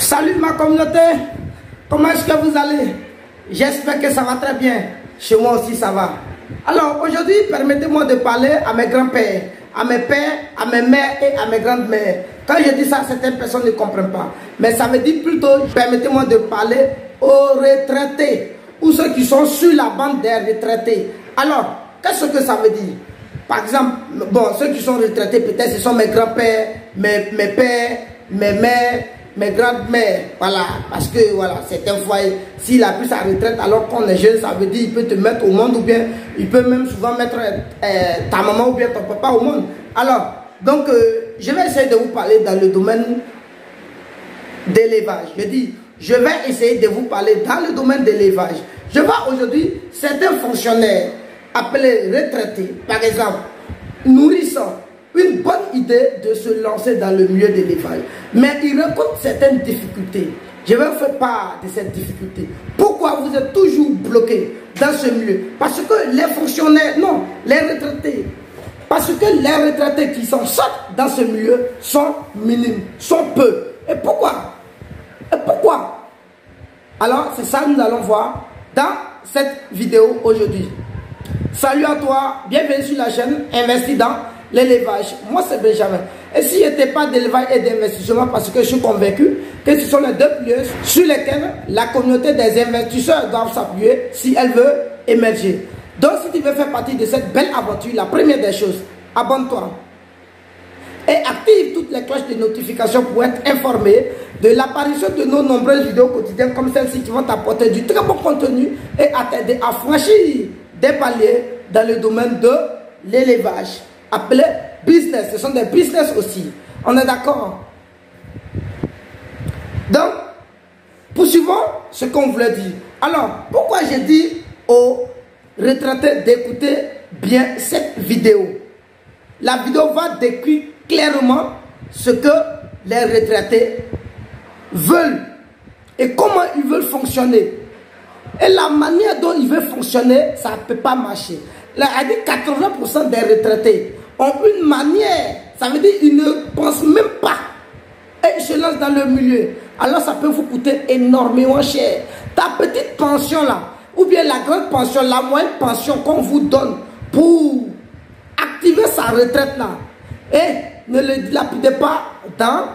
Salut ma communauté, comment est-ce que vous allez? J'espère que ça va très bien, chez moi aussi ça va. Alors aujourd'hui, permettez-moi de parler à mes grands-pères, à mes pères, à mes mères et à mes grandes-mères. Quand je dis ça, certaines personnes ne comprennent pas. Mais ça veut dire plutôt, permettez-moi de parler aux retraités, ou ceux qui sont sur la bande des retraités. Alors, qu'est-ce que ça veut dire? Par exemple, bon, ceux qui sont retraités, peut-être ce sont mes grands-pères, mes pères, mes mères, mes grandes-mères, voilà, parce que voilà, c'est un foyer. S'il a pris sa retraite alors qu'on est jeune, ça veut dire qu'il peut te mettre au monde, ou bien il peut même souvent mettre ta maman ou bien ton papa au monde. Alors, donc, je vais essayer de vous parler dans le domaine d'élevage. Je dis, je vais essayer de vous parler dans le domaine d'élevage. Je vois aujourd'hui certains fonctionnaires appelés retraités, par exemple, nourrissant une bonne idée de se lancer dans le milieu de l'élevage. Mais ils rencontrent certaines difficultés. Je vais vous faire part de cette difficulté. Pourquoi vous êtes toujours bloqué dans ce milieu? Parce que les fonctionnaires, non, les retraités. Parce que les retraités qui sont sortent dans ce milieu sont minimes, sont peu. Et pourquoi? Et pourquoi? Alors, c'est ça que nous allons voir dans cette vidéo aujourd'hui. Salut à toi, bienvenue sur la chaîne Investis dans l'élevage. Moi c'est Benjamin. Et s'il n'y était pas d'élevage et d'investissement, parce que je suis convaincu que ce sont les deux piliers sur lesquels la communauté des investisseurs doivent s'appuyer si elle veut émerger. Donc si tu veux faire partie de cette belle aventure, la première des choses, abonne-toi et active toutes les cloches de notification pour être informé de l'apparition de nos nombreuses vidéos quotidiennes comme celle-ci qui vont t'apporter du très bon contenu et à t'aider à franchir des paliers dans le domaine de l'élevage. Appelé business, ce sont des business aussi. On est d'accord? Donc, poursuivons ce qu'on voulait dire. Alors, pourquoi j'ai dit aux retraités d'écouter bien cette vidéo? La vidéo va décrire clairement ce que les retraités veulent et comment ils veulent fonctionner. Et la manière dont ils veulent fonctionner, ça ne peut pas marcher. Là, elle dit 80% des retraités ont une manière, ça veut dire qu'ils ne pensent même pas et ils se lancent dans le milieu. Alors ça peut vous coûter énormément cher. Ta petite pension là, ou bien la grande pension, la moyenne pension qu'on vous donne pour activer sa retraite là, et ne le dilapidez pas dans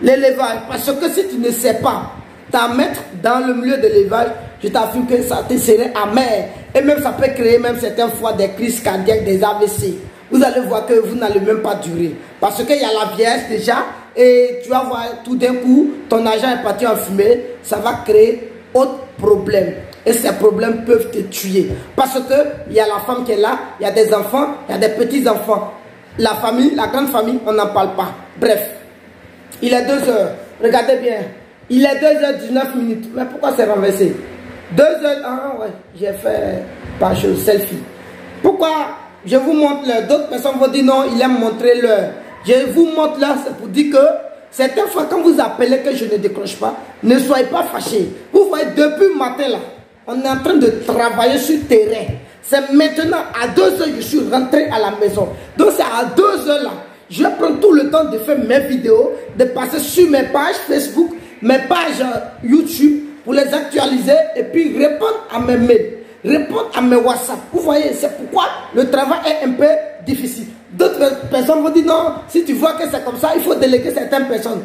l'élevage. Parce que si tu ne sais pas t'en mettre dans le milieu de l'élevage, je t'affirme que ça te serait amer. Et même ça peut créer même certaines fois des crises cardiaques, des AVC. Vous allez voir que vous n'allez même pas durer. Parce qu'il y a la vieillesse déjà. Et tu vas voir tout d'un coup, ton argent est parti en fumée. Ça va créer autre problème. Et ces problèmes peuvent te tuer. Parce qu'il y a la femme qui est là, il y a des enfants, il y a des petits-enfants. La famille, la grande famille, on n'en parle pas. Bref, il est 2 heures. Regardez bien. Il est 2h19. Mais pourquoi c'est renversé? 2h, ah ouais, j'ai fait par chose, selfie. Pourquoi je vous montre l'heure? D'autres personnes vont dire non, il aime montrer l'heure. Je vous montre l'heure, c'est pour dire que certaines fois, quand vous appelez que je ne décroche pas, ne soyez pas fâchés. Vous voyez, depuis le matin là, on est en train de travailler sur le terrain. C'est maintenant à 2h, je suis rentré à la maison. Donc c'est à 2h là, je prends tout le temps de faire mes vidéos, de passer sur mes pages Facebook, mes pages YouTube pour les actualiser et puis répondre à mes mails, répondre à mes WhatsApp. Vous voyez, c'est pourquoi le travail est un peu difficile. D'autres personnes vont dire non, si tu vois que c'est comme ça, il faut déléguer certaines personnes.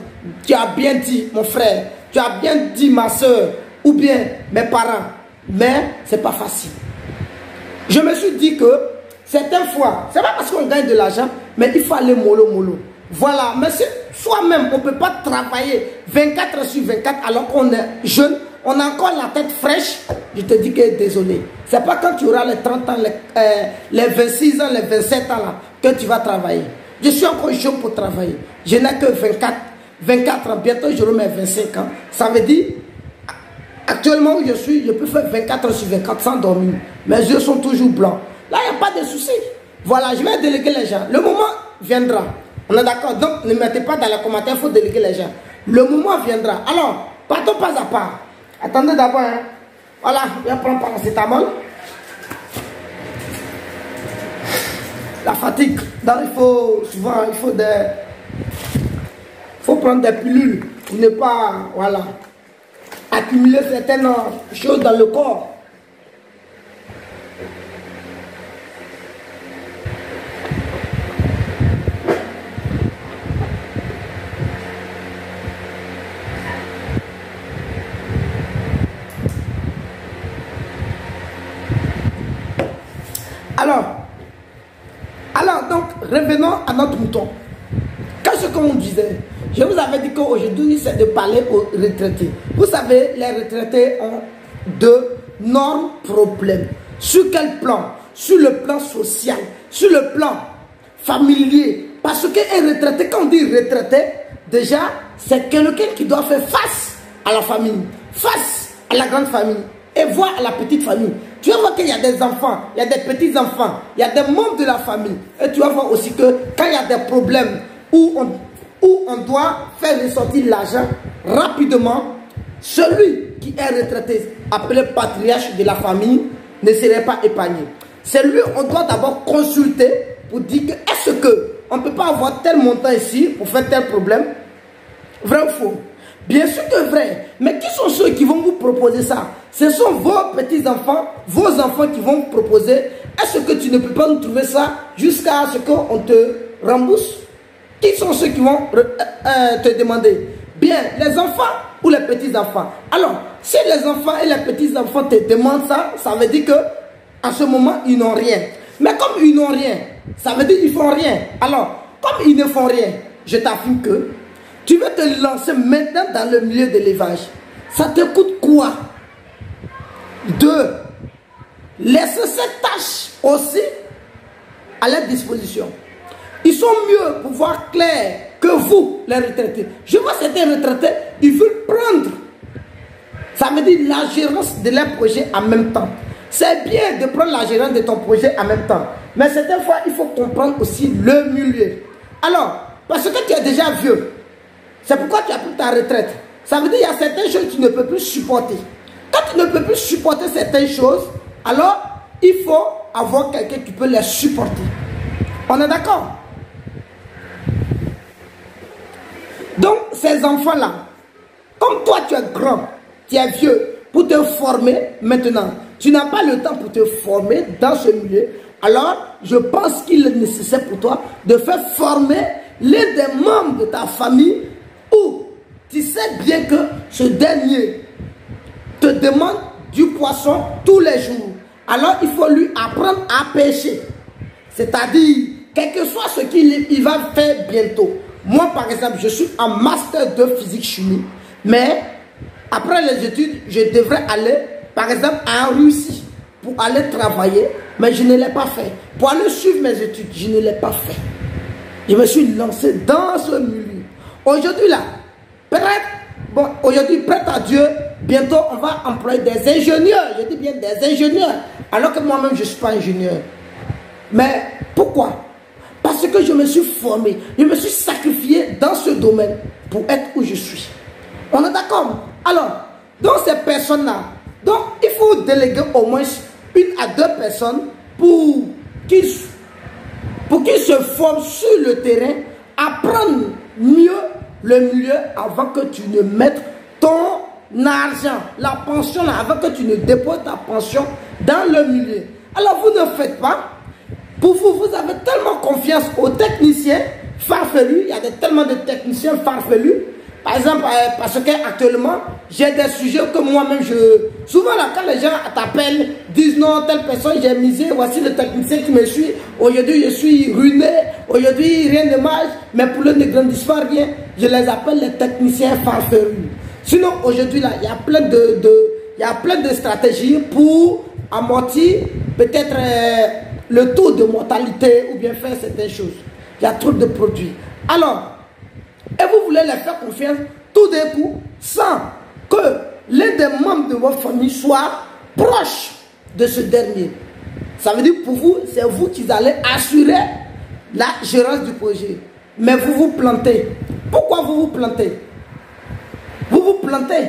Tu as bien dit, mon frère, tu as bien dit, ma soeur, ou bien mes parents, mais c'est pas facile. Je me suis dit que certaines fois, c'est pas parce qu'on gagne de l'argent, mais il faut aller mollo. Voilà, mais si soi-même, on ne peut pas travailler 24 heures sur 24 alors qu'on est jeune, on a encore la tête fraîche, je te dis que désolé. C'est pas quand tu auras les 30 ans, les 26 ans, les 27 ans là, que tu vas travailler. Je suis encore jeune pour travailler. Je n'ai que 24 ans, bientôt j'aurai mes 25 ans. Ça veut dire, actuellement où je suis, je peux faire 24 heures sur 24 sans dormir. Mes yeux sont toujours blancs. Là, il n'y a pas de souci. Voilà, je vais déléguer les gens. Le moment viendra. On est d'accord? Donc, ne mettez pas dans les commentaires, il faut déléguer les gens. Le moment viendra. Alors, partons pas à part. Attendez d'abord. Hein. Voilà, je vais prendre paracétamol. La fatigue. Donc, il faut souvent, il faut prendre des pilules pour ne pas, voilà, accumuler certaines choses dans le corps. Alors donc, revenons à notre mouton. Qu'est-ce qu'on disait? Je vous avais dit qu'aujourd'hui, c'est de parler aux retraités. Vous savez, les retraités ont d'énormes problèmes. Sur quel plan? Sur le plan social, sur le plan familier. Parce qu'un retraité, quand on dit retraité, déjà, c'est quelqu'un qui doit faire face à la famille, face à la grande famille et voir à la petite famille. Tu vas voir qu'il y a des enfants, il y a des petits-enfants, il y a des membres de la famille. Et tu vas voir aussi que quand il y a des problèmes où on doit faire ressortir l'argent rapidement, celui qui est retraité, appelé patriarche de la famille, ne serait pas épargné. C'est lui on doit d'abord consulter pour dire que est-ce qu'on ne peut pas avoir tel montant ici pour faire tel problème? Vrai ou faux? Bien sûr que vrai. Mais qui sont ceux qui vont vous proposer ça? Ce sont vos petits-enfants, vos enfants qui vont vous proposer. Est-ce que tu ne peux pas nous trouver ça jusqu'à ce qu'on te rembourse? Qui sont ceux qui vont te demander? Bien, les enfants ou les petits-enfants? Alors, si les enfants et les petits-enfants te demandent ça, ça veut dire que en ce moment, ils n'ont rien. Mais comme ils n'ont rien, ça veut dire qu'ils ne font rien. Alors, comme ils ne font rien, je t'affirme que tu veux te lancer maintenant dans le milieu de l'élevage. Ça te coûte quoi? De laisser cette tâche aussi à leur disposition. Ils sont mieux pour voir clair que vous, les retraités. Je vois certains retraités, ils veulent prendre. Ça veut dire la gérance de leur projet en même temps. C'est bien de prendre la gérance de ton projet en même temps. Mais certaines fois, il faut comprendre aussi le milieu. Alors, parce que tu es déjà vieux, c'est pourquoi tu as pris ta retraite. Ça veut dire qu'il y a certaines choses que tu ne peux plus supporter. Quand tu ne peux plus supporter certaines choses, alors il faut avoir quelqu'un qui peut les supporter. On est d'accord? Donc, ces enfants-là, comme toi tu es grand, tu es vieux, pour te former maintenant, tu n'as pas le temps pour te former dans ce milieu, alors je pense qu'il est nécessaire pour toi de faire former l'un des membres de ta famille où tu sais bien que ce dernier te demande du poisson tous les jours. Alors il faut lui apprendre à pêcher. C'est-à-dire, quel que soit ce qu'il va faire bientôt. Moi, par exemple, je suis en master de physique-chimie, mais après les études, je devrais aller, par exemple, en Russie pour aller travailler, mais je ne l'ai pas fait. Pour aller suivre mes études, je ne l'ai pas fait. Je me suis lancé dans ce milieu. Aujourd'hui, là, aujourd'hui, prête à Dieu, bientôt, on va employer des ingénieurs. Je dis bien des ingénieurs, alors que moi-même, je ne suis pas ingénieur. Mais pourquoi? Parce que je me suis formé, je me suis sacrifié dans ce domaine pour être où je suis. On est d'accord? Alors, dans ces personnes-là, donc il faut déléguer au moins 1 à 2 personnes pour qu'ils se forment sur le terrain, apprendre mieux le milieu avant que tu ne mettes ton argent, la pension, là, avant que tu ne déposes ta pension dans le milieu. Alors vous ne faites pas. Pour vous, vous avez tellement confiance aux techniciens farfelus. Il y a tellement de techniciens farfelus. Par exemple, parce qu'actuellement, j'ai des sujets que moi-même, souvent là, quand les gens t'appellent, disent non, telle personne, j'ai misé, voici le technicien qui me suit. Aujourd'hui, je suis ruiné. Aujourd'hui, rien ne marche. Mais pour eux, ne grandissent pas rien. Je les appelle les techniciens farfelus. Sinon, aujourd'hui, là, il y a plein de stratégies pour amortir peut-être le taux de mortalité ou bien faire certaines choses. Il y a trop de produits. Alors, et vous voulez les faire confiance tout d'un coup sans que l'un des membres de votre famille soit proche de ce dernier. Ça veut dire pour vous, c'est vous qui allez assurer la gérance du projet. Mais vous vous plantez. Pourquoi vous vous plantez? Vous vous plantez.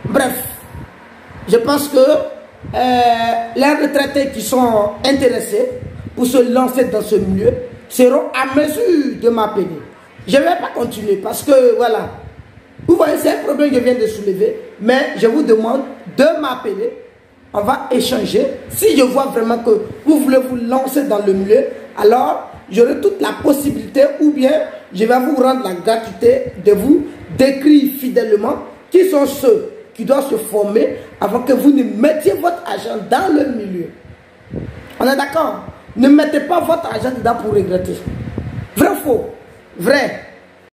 Bref, je pense que les retraités qui sont intéressés pour se lancer dans ce milieu seront à mesure de m'appeler. Je ne vais pas continuer parce que voilà, Vous voyez, c'est un problème que je viens de soulever, mais je vous demande de m'appeler. On va échanger. Si je vois vraiment que vous voulez vous lancer dans le milieu, alors j'aurai toute la possibilité, ou bien je vais vous rendre la gratuité de vous décrire fidèlement qui sont ceux qui doivent se former avant que vous ne mettiez votre argent dans le milieu. On est d'accord? Ne mettez pas votre argent dedans pour regretter. Vrai ou faux? Vrai.